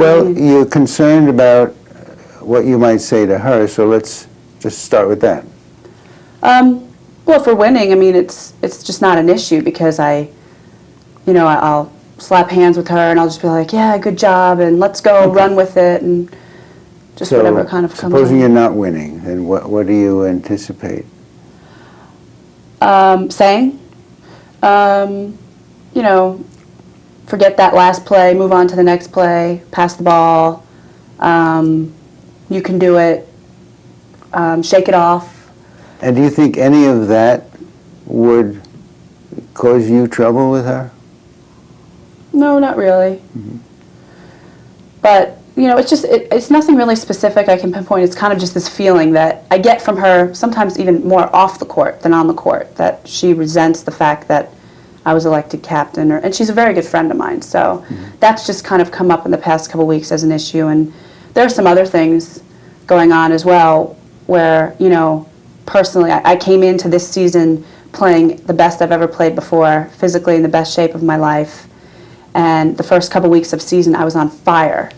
Well, you're concerned about what you might say to her, so let's just start with that. Well, for winning, I mean, it's just not an issue because I'll slap hands with her and I'll just be like, yeah, good job, and let's go run with it, and just whatever kind of comes. Supposing you're not winning, then what do you anticipate? Saying, forget that last play, move on to the next play, pass the ball, you can do it, shake it off. And do you think any of that would cause you trouble with her? No, not really. Mm-hmm. But, it's nothing really specific I can pinpoint. It's kind of just this feeling that I get from her, sometimes even more off the court than on the court, that she resents the fact that I was elected captain. And she's a very good friend of mine, so that's just kind of come up in the past couple weeks as an issue. And there are some other things going on as well where, personally, I came into this season playing the best I've ever played before, physically in the best shape of my life. And the first couple weeks of season, I was on fire.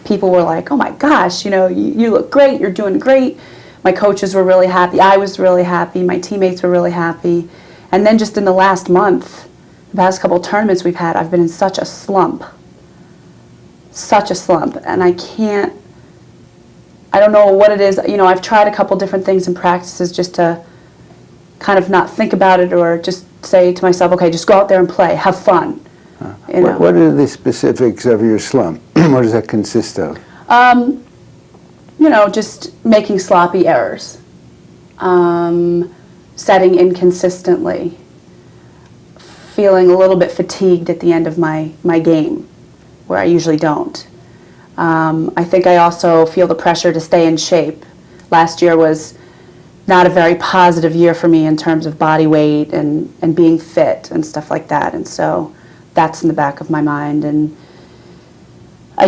People were like, oh my gosh, you look great, you're doing great. My coaches were really happy, I was really happy, my teammates were really happy. And then just in the last month, the past couple tournaments we've had, I've been in such a slump. And I don't know what it is. I've tried a couple different things in practices just to kind of not think about it, or just say to myself, okay, just go out there and play, have fun. What are the specifics of your slump? What does that consist of? Just making sloppy errors, setting inconsistently, feeling a little bit fatigued at the end of my game, where I usually don't. I think I also feel the pressure to stay in shape. Last year was not a very positive year for me in terms of body weight and being fit and stuff like that. And so that's in the back of my mind. And I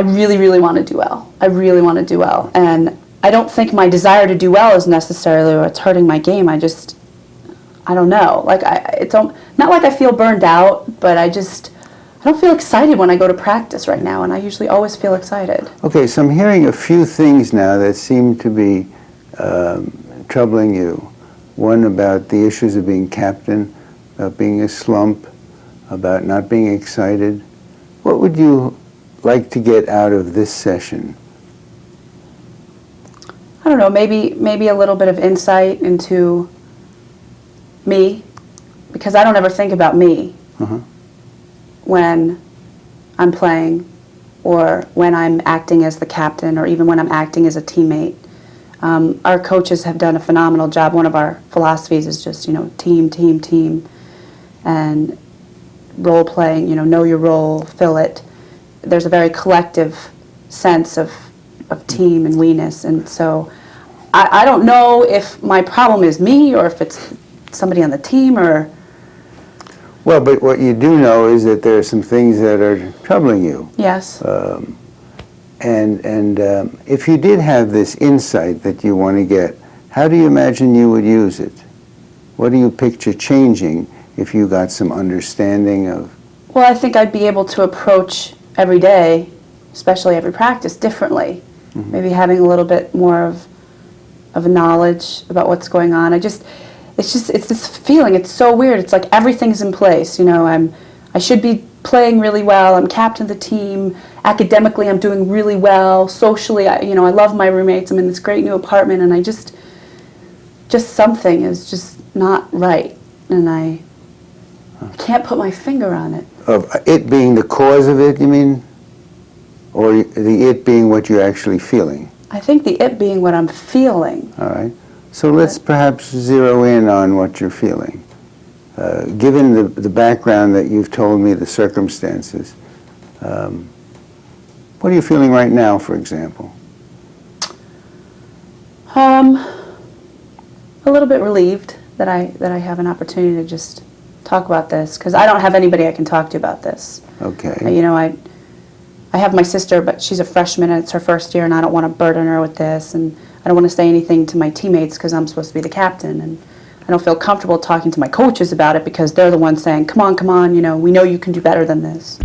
really, really want to do well. I really want to do well. And I don't think my desire to do well is necessarily what's hurting my game. I don't know. It's not like I feel burned out, but I don't feel excited when I go to practice right now, and I usually always feel excited. Okay, so I'm hearing a few things now that seem to be troubling you. One about the issues of being captain, about being a slump, about not being excited. What would you like to get out of this session? I don't know, maybe a little bit of insight into me, because I don't ever think about me. When I'm playing, or when I'm acting as the captain, or even when I'm acting as a teammate. Our coaches have done a phenomenal job. One of our philosophies is just, team, team, team, and role playing, know your role, fill it. There's a very collective sense of team and we-ness, and so I don't know if my problem is me or if it's somebody on the team or... Well, but what you do know is that there are some things that are troubling you. Yes. And if you did have this insight that you want to get, how do you imagine you would use it? What do you picture changing if you got some understanding of? Well, I think I'd be able to approach every day, especially every practice, differently. Maybe having a little bit more of a knowledge about what's going on. It's this feeling. It's so weird. It's like everything's in place. I should be playing really well. I'm captain of the team. Academically, I'm doing really well. Socially, I love my roommates. I'm in this great new apartment, and I just something is just not right, and I can't put my finger on it. Of it being the cause of it, you mean? Or the it being what you're actually feeling? I think the it being what I'm feeling. All right. So let's perhaps zero in on what you're feeling. Given the background that you've told me, the circumstances, what are you feeling right now, for example? A little bit relieved that I have an opportunity to just talk about this, because I don't have anybody I can talk to about this. Okay. I have my sister, but she's a freshman and it's her first year, and I don't want to burden her with this, and I don't want to say anything to my teammates because I'm supposed to be the captain, and I don't feel comfortable talking to my coaches about it because they're the ones saying, come on, we know you can do better than this.